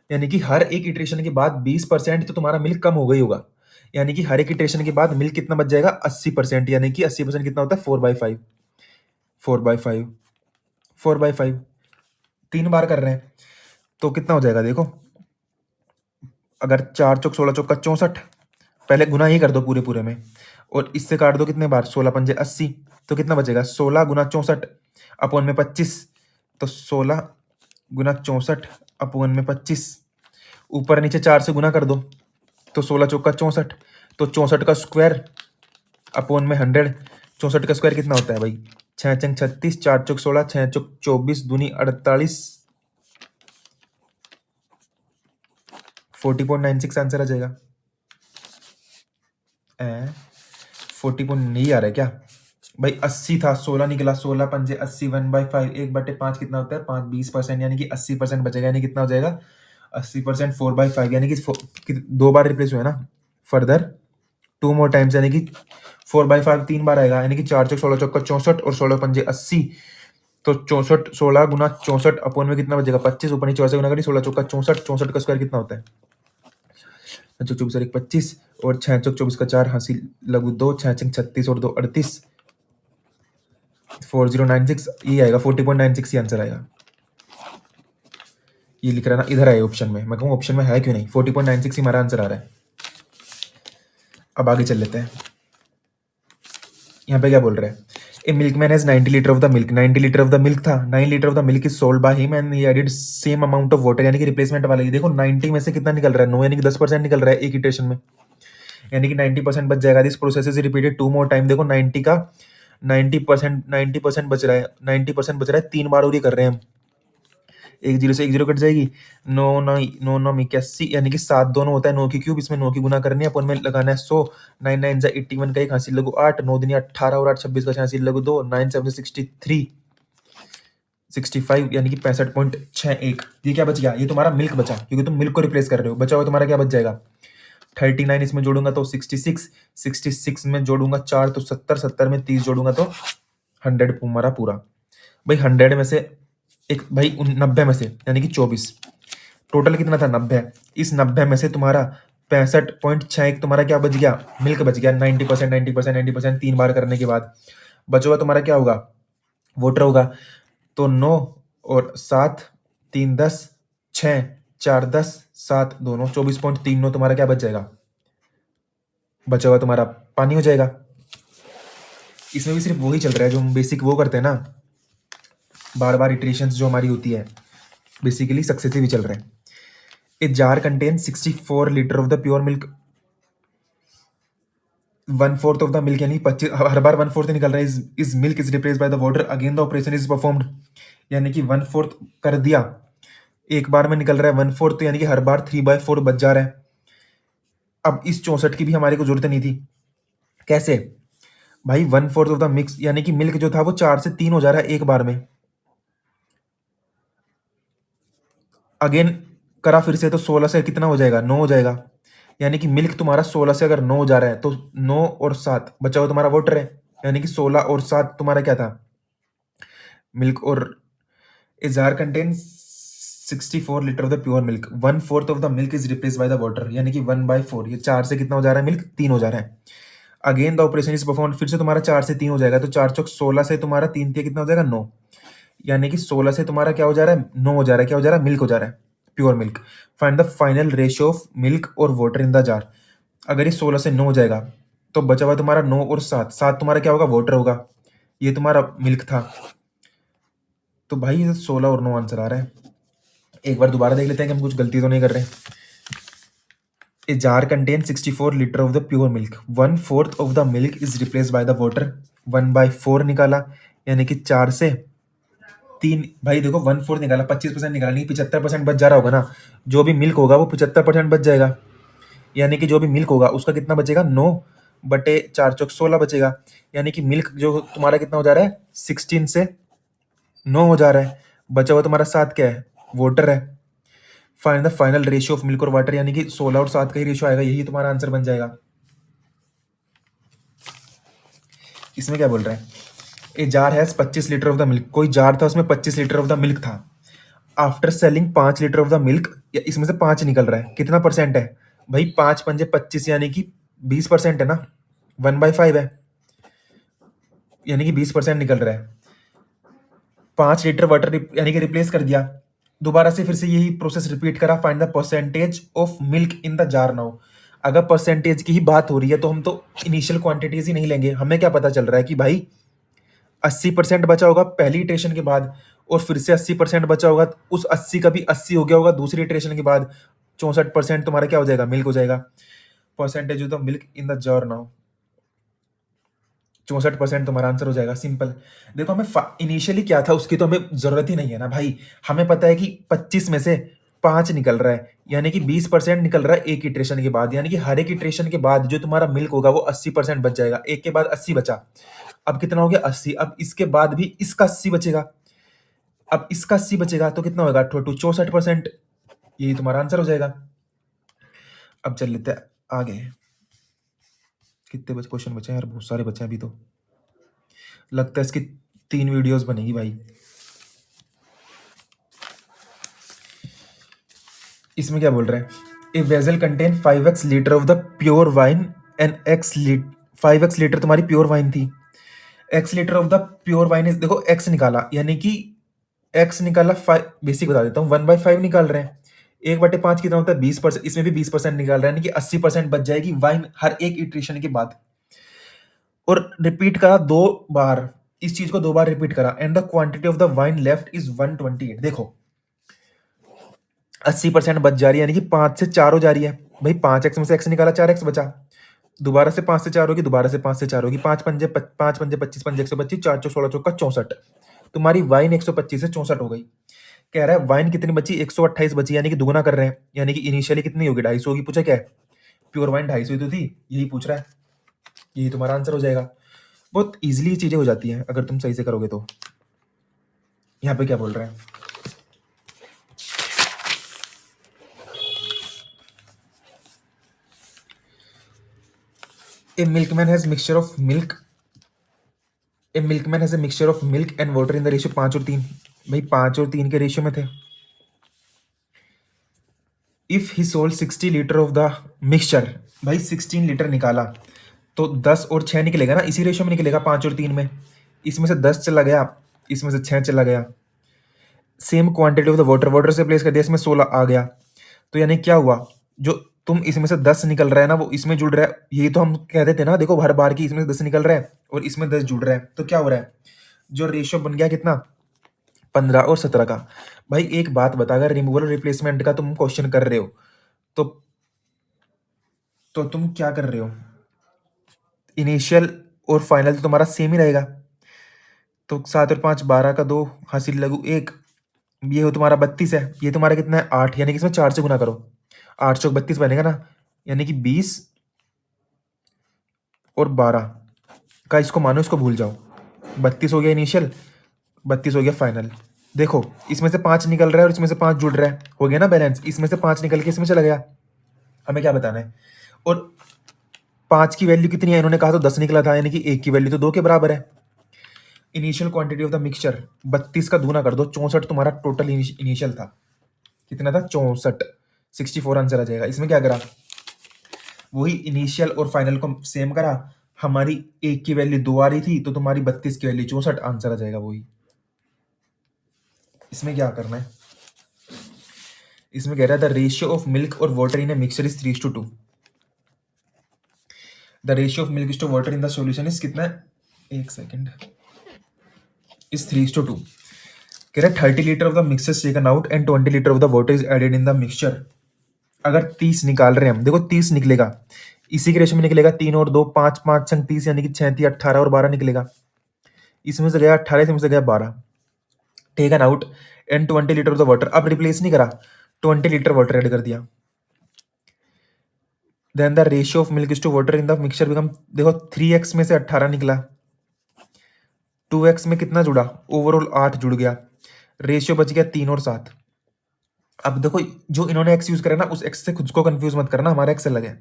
यानी कि हर एक इटरेशन के बाद 20% तो तुम्हारा मिल्क कम हो गई होगा, यानी कि हर एक इटरेशन के बाद मिल्क कितना बच जाएगा, 80%, यानी कि 80% कितना होता है, 4/5, 4/5, 4/5, 3 बार कर रहे हैं तो कितना हो जाएगा, देखो अगर 4 चौक 16 चौक का 64, पहले गुना ही कर दो पूरे पूरे में, और इससे काट दो कितने बार, 16 पंजे 80, तो कितना बचेगा, 16 गुना 64 अपॉन में 25, तो 16 गुना 64 अपॉन में 25, ऊपर नीचे 4 से गुना कर दो, तो 16 चौक का 64, तो 64 का स्क्वायर अपॉन में 100, 64 का स्क्वायर कितना होता है भाई, 6 चंग 36, 4 चौक 16, 6 चौक 24, दूनी 48, 40.96 आंसर आ जाएगा। 40 नहीं आ रहा है क्या भाई, 80 था, 16 निकला, 16 पंजे 80, 1/5, 1/5 कितना होता है, 5 20%, यानी कि 80% बचेगा, यानी कितना हो जाएगा, 80% 4/5, यानी कि 2 बार रिप्लेस हुआ है ना, फर्दर 2 मोर टाइम्स, यानी कि 4/5 3 बार आएगा, यानी कि 4 चौक 16 चौक का 64 और 16 पंजे 80, तो 64 16 गुना 64 अपॉन में कितना बचेगा, 25, ऊपर नीचे 64 गुना करिए, 16 चौक का 64, 64 का स्क्वायर कितना होता है, 6 24 और 1 25, और 6 चौक 24 का 4 हासिल लघु 2, 6 छंग 36 और 2 38, 4096 ये आएगा, 40.96 ये आंसर आएगा। ये लिख रहा है ना, इधर आए ऑप्शन में, मैं कहूँ ऑप्शन में है क्यों नहीं, 40.96 ही हमारा आंसर आ रहा है। अब आगे चल लेते हैं, यहाँ पे क्या बोल रहा है, a milkman has 90 litre of the milk, 90 litre of the milk था, 9 litre of the milk is sold by him and he added same amount of water, यानी कि रिप्लेसमेंट वाला। ये देखो 90 में से कितना निकल रहा है, 9, यानी कि 10% निकल रहा है एक इटरेशन में, यानी कि 90% बच जाएगा। This process is repeated 2 more time. देखो 90 का 90% बच रहा है, 90% बच रहा है, 3 बार और ये कर रहे हैं हम। एक जीरो से एक जीरो कट जाएगी, 9 9 9 81, यानी कि 7 दोनों होता है 9 की क्यूब, इसमें 9 की गुना करनी है, अपन में लगाना है 100, 9 9 जा 81 का एक हासिल लगो 8, 9 दिन 18 और 8 26 का हासिल लगो 2, 9 7 63 65, यानी कि 65.61। ये क्या बच गया, ये तुम्हारा मिल्क बचा, क्योंकि तुम मिल्क को रिप्लेस कर रहे हो। बचा हुआ तुम्हारा क्या बच जाएगा, 39 इसमें जोड़ूंगा तो 66, 66 में जोड़ूंगा 4 तो 70, 70 में 30 जोड़ूंगा तो 100 हमारा पूरा। भाई 100 में से एक, भाई 90 में से यानी कि 24, टोटल कितना था 90। इस 90 में से तुम्हारा 65.61 तुम्हारा क्या बच गया, मिल्क बच गया। 90%, 90%, 90% 3 बार करने के बाद बचा हुआ तुम्हारा क्या होगा, वाटर होगा। तो 9 और 7, 3 10, 6 4 10, 7 दोनों 24.39 तुम्हारा क्या बच जाएगा, बचा हुआ तुम्हारा पानी हो जाएगा। इसमें भी सिर्फ वही चल रहा है जो हम बेसिक वो करते हैं ना, बार बार इटरेशंस जो हमारी होती है, बेसिकली सक्सेसिव ही चल रहे हैं। A jar contain 64 litre of the pure milk, 1/4 of the milk, यानी 25, हर बार 1/4 निकल रहा है। Is milk is replace by the water, again the operation is performed, यानी कि 1/4 कर दिया, एक बार में निकल रहा है 1/4, तो यानी कि हर बार 3/4 बच जा रहा है। अब इस 64 की भी हमारे को जरूरत नहीं थी। कैसे भाई, 1/4 ऑफ द मिक्स, यानी कि मिल्क जो था वो 4 से 3 हो जा रहा है एक बार में। अगेन करा फिर से, तो 16 से कितना हो जाएगा, 9 हो जाएगा, यानी कि मिल्क तुम्हारा 16 से अगर 9 हो जा रहा है तो 9 और 7 बचा हुआ तुम्हारा वाटर है, यानी कि 16 और 7 तुम्हारा क्या था, मिल्क। और a jar contains 64 litre of the pure milk, 1/4 of the milk is replace by the water, यानी कि 1/4, ये 4 से कितना हो जा रहा है, मिल्क 3 हो जा रहा है। Again the operation is perform, फिर से तुम्हारा 4 से 3 हो जाएगा, तो 4 चौक 16 से तुम्हारा 3 कितना हो जाएगा, 9, यानी कि 16 से तुम्हारा क्या हो जा रहा है, 9 हो जा रहा है, क्या हो जा रहा है, मिल्क हो जा रहा है, pure milk. Find the final ratio of milk और वाटर इन द जार। अगर ये 16 से 9 हो जाएगा तो बचा हुआ तुम्हारा 9 और 7, 7 तुम्हारा क्या होगा, वाटर होगा, ये तुम्हारा मिल्क था। तो भाई ये 16 और 9 आंसर आ रहा है। एक बार दोबारा देख लेते हैं कि हम कुछ गलती तो नहीं कर रहे हैं। A jar contain 64 litre of the pure milk, 1/4 of the milk is replace by the water, 1/4 निकाला, यानी कि 4 से 3, भाई देखो 1/4 निकाला, 25% निकाला, नहीं 75% बच जा रहा होगा ना, जो भी मिल्क होगा वो 75% बच जाएगा, यानी कि जो भी मिल्क होगा उसका कितना बचेगा, 9/4 चौक 16 बचेगा, यानी कि मिल्क जो तुम्हारा कितना हो जा रहा है, 16 से 9 हो जा रहा है, बचा हुआ तुम्हारा 7 क्या है, वाटर है। Find the final ratio of milk और वाटर, यानी कि 16 और 7 का ही रेशियो आएगा, यही तुम्हारा आंसर बन जाएगा। इसमें क्या बोल रहा है, a jar has 25 litre of the milk, कोई जार था उसमें 25 लीटर ऑफ द मिल्क था। After selling 5 litre of the milk, इसमें से 5 निकल रहा है, कितना परसेंट है भाई, 5 पंजे 25, यानी कि 20% है ना, 1/5 है, यानी कि 20% निकल रहा है। 5 लीटर वाटर यानी कि रिप्लेस कर दिया, दोबारा से फिर से यही प्रोसेस रिपीट करा। Find the percentage of milk in the jar now. अगर परसेंटेज की ही बात हो रही है तो हम तो इनिशियल क्वांटिटीज ही नहीं लेंगे, हमें क्या पता चल रहा है कि भाई 80% बचा होगा पहली इटरेशन के बाद, और फिर से 80% बचा होगा, उस 80 का भी 80 हो गया होगा दूसरी इटरेशन के बाद, 64% तुम्हारा क्या हो जाएगा, मिल्क हो जाएगा। Percentage of the milk in the jar now, 64% तुम्हारा आंसर हो जाएगा, सिंपल। देखो हमें इनिशियली क्या था उसकी तो हमें जरूरत ही नहीं है ना भाई, हमें पता है कि 25 में से 5 निकल रहा है, यानी कि 20% निकल रहा है एक इटरेशन के बाद, यानी कि हर एक इटरेशन के बाद जो तुम्हारा मिल्क होगा वो 80% बच जाएगा, एक के बाद 80 बचा, अब कितना हो गया 80, अब इसके बाद भी इसका 80 बचेगा, अब इसका 80 बचेगा तो कितना होगा, 64%, यही तुम्हारा आंसर हो जाएगा। अब चल लेते हैं आगे, कितने बचे क्वेश्चन बचे हैं यार, बहुत सारे बचे हैं अभी तो, लगता है इसकी 3 वीडियोस बनेगी भाई। इसमें क्या बोल रहे हैं, a vessel contain 5x litre of the pure wine and x 5x litre तुम्हारी प्योर वाइन थी, x litre of the pure wine is, देखो x निकाला यानी कि x निकाला 5, बेसिक बता देता हूँ, 1/5 निकाल रहे हैं। 1/5 कितना होता है 20%, इसमें भी 20% निकाल रहे हैं, यानी कि 80% बच जाएगी वाइन हर एक इटरेशन के बाद। और रिपीट करा 2 बार, इस चीज को 2 बार रिपीट करा, and the quantity of the wine left is 128। देखो 80% बच जा रही है, यानी कि 5 से 4 हो जा रही है। भाई 5x में से x निकाला, 4x बचा, दोबारा से 5 से 4 होगी, दोबारा से 5 से 4 होगी, 5 पंजे 25, 5 125, 4 चौ 16 चौका 64। तुम्हारी वाइन 125 से 64 हो गई। कह रहा है वाइन कितनी बची, 128 बची, यानी कि दुगुना कर रहे हैं, यानी कि इनिशियली कितनी होगी, 250 होगी। पूछा क्या है, प्योर वाइन 250 ही तो थी, यही पूछ रहा है, यही तुम्हारा आंसर हो जाएगा। बहुत इजीली चीजें हो जाती हैं अगर तुम सही से करोगे तो। यहाँ पे क्या बोल रहे हैं, a milkman has mixture of milk, a milkman has a mixture of milk and water in the ratio 5 और 3। भाई 5 और 3 के रेशियो में थे। If he sold 60 litre of the mixture, भाई 16 लीटर निकाला तो 10 और 6 निकलेगा ना, इसी रेशियो में निकलेगा 5 और 3 में। इसमें से 10 चला गया, इसमें से 6 चला गया। Same quantity of the water, water से प्लेस कर दिया, इसमें 16 आ गया। तो यानी क्या हुआ, जो तुम इसमें से 10 निकल रहा है ना वो इसमें जुड़ रहा है, यही तो हम कहते थे ना, देखो हर बार की इसमें से 10 निकल रहा है और इसमें 10 जुड़ रहा है, तो क्या हो रहा है, जो रेशियो बन गया कितना, 15 और 17 का। भाई एक बात बता, अगर रिमूवल और रिप्लेसमेंट का तुम क्वेश्चन कर रहे हो तो तुम क्या कर रहे हो, इनिशियल और फाइनल तो तुम्हारा सेम ही रहेगा। तो 7 और 5 12 का 2 हासिल लघु 1, ये हो तुम्हारा 32 है, ये तुम्हारा कितना है 8, यानी कि इसमें 4 से गुना करो, 8 चौक 32 बनेगा ना, यानी कि 20 और 12 का इसको मानो, इसको भूल जाओ। 32 हो गया इनिशियल, 32 हो गया फाइनल। देखो इसमें से 5 निकल रहा है और इसमें से 5 जुड़ रहा है, हो गया ना बैलेंस, इसमें से 5 निकल के इसमें चला गया। हमें क्या बताना है, और 5 की वैल्यू कितनी है, इन्होंने कहा तो 10 निकला था, यानी कि 1 की वैल्यू तो 2 के बराबर है। Initial quantity of the mixture 32 का दूना कर दो, 64 तुम्हारा टोटल इनिशियल था, कितना था 64, 64 आंसर आ जाएगा। इसमें क्या करा, वही इनिशियल और फाइनल को सेम करा, हमारी 1 की वैल्यू 2 आ रही थी तो तुम्हारी 32 की वैल्यू 64, आंसर आ जाएगा वही। इसमें क्या करना है, इसमें कह रहा है द रेशियो ऑफ मिल्क और water in a mixture is 3:2। The ratio of milk to water in the solution is कितना है, एक सेकेंड, इज 3:2। कह रहा है 30 litre of the mixture taken out and 20 litre of the water is added in the mixture. अगर 30 निकाल रहे हैं हम, देखो 30 निकलेगा, इसी के रेशियो में निकलेगा, 3 और 2 5, 5 संग 30, यानी कि 6 18 और 12 निकलेगा। इसमें से गया 18, इसमें से गया 12, taken out and 20 litre of the water, अब रिप्लेस नहीं करा, 20 लीटर वाटर ऐड कर दिया। Then the ratio of milk to water in the mixture become, देखो 3x में से 18 निकला, 2x में कितना जुड़ा, ओवरऑल 8 जुड़ गया, रेशियो बच गया 3 और 7। अब देखो जो इन्होंने x यूज करा ना, उस x से खुद को कंफ्यूज मत करना, हमारा x अलग है।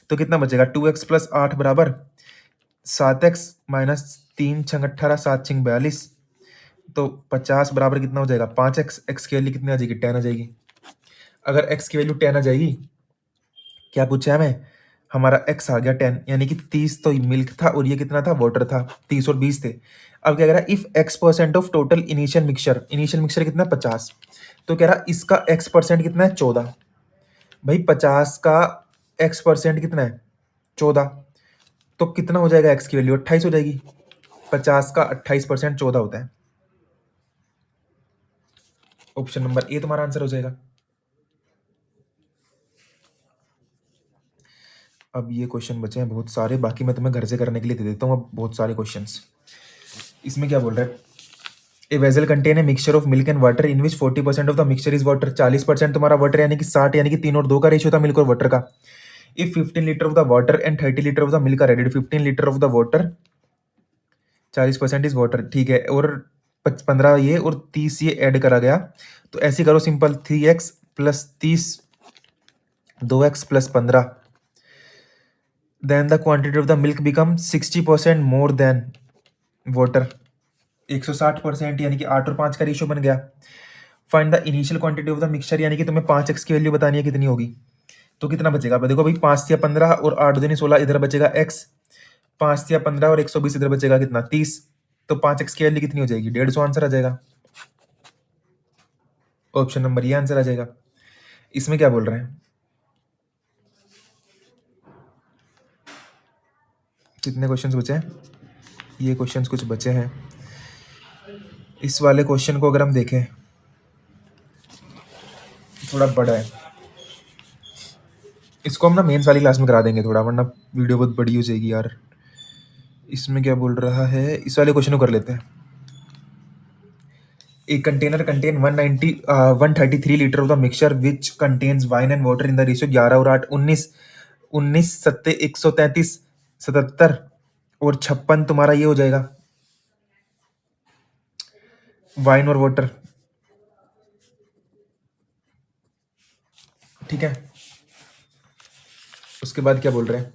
तो कितना बचेगा, 2x प्लस 8 बराबर 7x माइनस 3 छंग 18, 7 छिंग 42, तो 50 बराबर कितना हो जाएगा 5x। x की वैल्यू कितनी आ जाएगी, 10 आ जाएगी। अगर x की वैल्यू 10 आ जाएगी, क्या पूछा है हमें, हमारा x आ गया 10, यानी कि 30 तो मिल्क था और ये कितना था वाटर था, 30 और 20 थे। अब क्या कह रहा है, if x% of total initial mixture, initial mixture कितना 50, तो कह रहा इसका x% कितना है 14। भाई 50 का x% कितना है 14, तो कितना हो जाएगा x की वैल्यू 28 हो जाएगी। 50 का 28% 14 होता है। ऑप्शन नंबर ए तुम्हारा आंसर हो जाएगा। अब ये क्वेश्चन बचे हैं बहुत सारे, बाकी मैं तुम्हें घर से करने के लिए दे देता हूँ अब बहुत सारे क्वेश्चंस। इसमें क्या बोल रहा है, a vessel contain a mixture of milk and water in which 40% of the mixture is water. 40% तुम्हारा वाटर, यानी कि 60, यानी कि 3 और 2 का रेशियो था मिल्क और वाटर का। If 15 litre of the water and 30 litre of the milk are added, 15 litre of the water, 40% is water, ठीक है, और 15 ये और 30 ये ऐड करा गया, तो ऐसे करो simple, 3x plus 30, 2x plus 15, then the quantity of the milk become 60% more than water, 160%, यानी कि 8 और 5 का रेशियो बन गया। Find the initial quantity of the mixture, यानी कि तुम्हें 5x की वैल्यू बतानी है कितनी होगी, तो कितना बचेगा, देखो भाई 5 से 15 और 8 दूनी 16, इधर बचेगा x, 5 या 15 और 120 इधर बचेगा कितना 30। तो 5x की वैल्यू कितनी हो जाएगी 150 आंसर आ जाएगा। ऑप्शन नंबर ये आंसर आ जाएगा। इसमें क्या बोल रहे हैं, कितने क्वेश्चंस बचे हैं, ये क्वेश्चंस कुछ बचे हैं। इस वाले क्वेश्चन को अगर हम देखें थोड़ा बड़ा है, इसको हम ना मेंस वाली क्लास में करा देंगे थोड़ा, वरना वीडियो बहुत बड़ी हो जाएगी यार। इसमें क्या बोल रहा है, इस वाले क्वेश्चन को कर लेते हैं। A container contain 133 litre of the mixture which contains wine and water in the ratio 11 और 8 19 19 सत्ते 133 77 और 56 तुम्हारा ये हो जाएगा वाइन और वाटर। ठीक है, उसके बाद क्या बोल रहे हैं,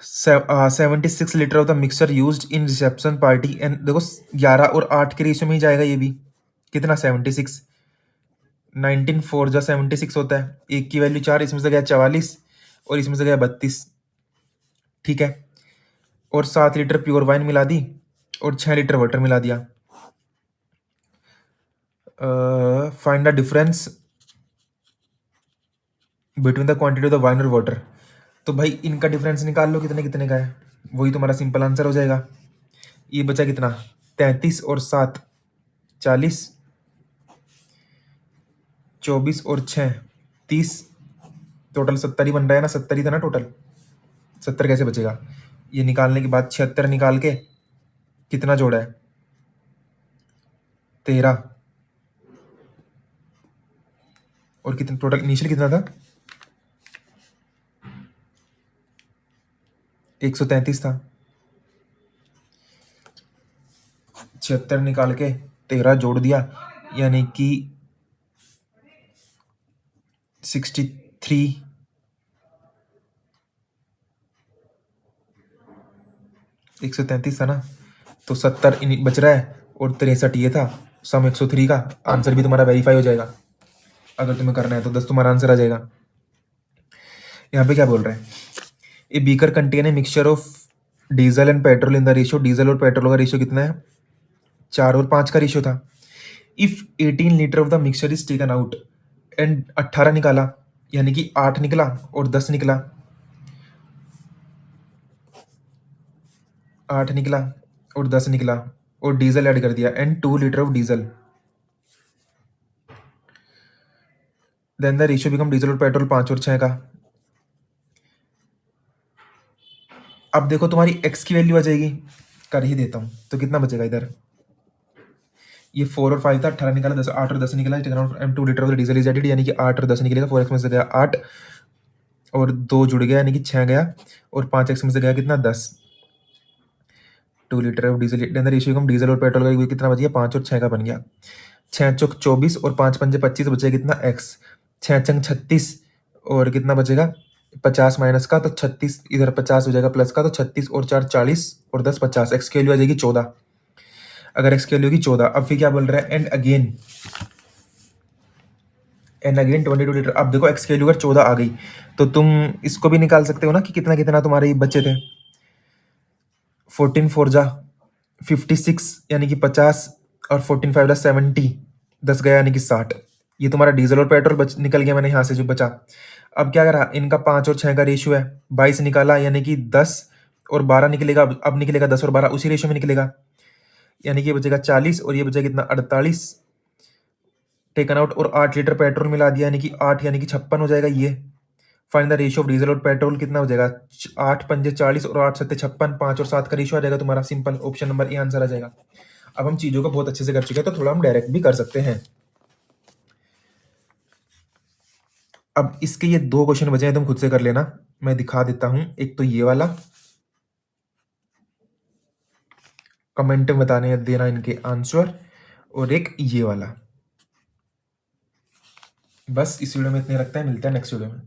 76 litre of the mixture used in reception party and देखो 11 और 8 के रेशियो में ही जाएगा ये भी, कितना 76 19 4 जा 76 होता है, एक की वैल्यू 4, इसमें से गया 44 और इसमें से गया 32। ठीक है, और 7 लीटर प्योर वाइन मिला दी और 6 लीटर वाटर मिला दिया। Find the difference between the quantity of the wine और वाटर। तो भाई इनका डिफरेंस निकाल लो कितने कितने का है, वही तुम्हारा सिंपल आंसर हो जाएगा। ये बचा कितना 33 और 7 40, 24 और 6 30, टोटल 70 ही बन रहा है ना, 70 ही था ना टोटल, 70 कैसे बचेगा। ये निकालने के बाद 76 निकाल के कितना जोड़ा है 13 और कितना टोटल इनिशियल कितना था 133 था, 76 निकाल के 13 जोड़ दिया यानी कि 63 133 था ना, तो 70 बच रहा है और 63 ये था, सम 103 का आंसर भी तुम्हारा वेरीफाई हो जाएगा। अगर तुम्हें करना है तो 10 तुम्हारा आंसर आ जाएगा। यहाँ पे क्या बोल रहे हैं, a beaker contain a mixture of diesel and petrol in the ratio, diesel और पेट्रोल का रेशियो कितना है 4 और 5 का रेशियो था। If 18 litre of the mixture is taken out and 18 निकाला यानी कि 8 निकला और 10 निकला, 8 निकला और 10 निकला और डीजल ऐड कर दिया and 2 litre of diesel, then the ratio become diesel और पेट्रोल 5 और 6 का। अब देखो तुम्हारी एक्स की वैल्यू आ जाएगी, कर ही देता हूं तो कितना बचेगा इधर, ये 4 और 5 था, 18 निकाला 10 8 और 10 निकला, 2 litre of diesel is added यानी कि 8 और 10 निकलेगा, 4x में से गया 8 और 2 जुड़ गया यानी कि 6 गया और 5x में से गया कितना 10, 2 litre of diesel then the ratio become diesel और पेट्रोल का कितना बच गया 5 और 6 का बन गया, 6 चौक 24 और 5 पंजे 25 बचेगा कितना एक्स, 6 चंग 36 और कितना बचेगा 50 माइनस का तो 36, इधर 50 हो जाएगा प्लस का तो 36 और 4 40 और 10 50, एक्स की वैल्यू आ जाएगी 14। अगर एक्स की वैल्यू की 14, अब फिर क्या बोल रहा है एंड अगेन 22 लीटर। अब देखो एक्स की वैल्यू अगर 14 आ गई तो तुम इसको भी निकाल सकते हो ना कि कितना कितना तुम्हारे बचे थे, 14 4 जा 56 यानी कि 50 और 14 5 जा 70, 10 गया यानी कि 60, ये तुम्हारा डीजल और पेट्रोल निकल गया मैंने यहाँ से जो बचा। अब क्या करा, इनका 5 और 6 का रेशियो है, 22 निकाला यानी कि 10 और 12 निकलेगा, अब निकलेगा 10 और 12 उसी रेशियो में निकलेगा यानी कि ये बचेगा 40 और ये बचेगा कितना 48 टेकन आउट, और 8 लीटर पेट्रोल मिला दिया यानी कि 8 यानी कि 56 हो जाएगा ये। Find the ratio of diesel और पेट्रोल कितना हो जाएगा 8 पंजे 40 और 8 सत्ते 56, 5 और 7 का रेशियो आ जाएगा तुम्हारा, simple option number A answer आ जाएगा। अब हम चीजों को बहुत अच्छे से कर चुके हैं तो थोड़ा हम डायरेक्ट भी कर सकते हैं। अब इसके ये 2 क्वेश्चन बचे हैं, तुम खुद से कर लेना, मैं दिखा देता हूं। एक तो ये वाला, कमेंट में बताने देना इनके आंसर, और एक ये वाला। बस इस वीडियो में इतने रखते हैं, मिलते हैं नेक्स्ट वीडियो में।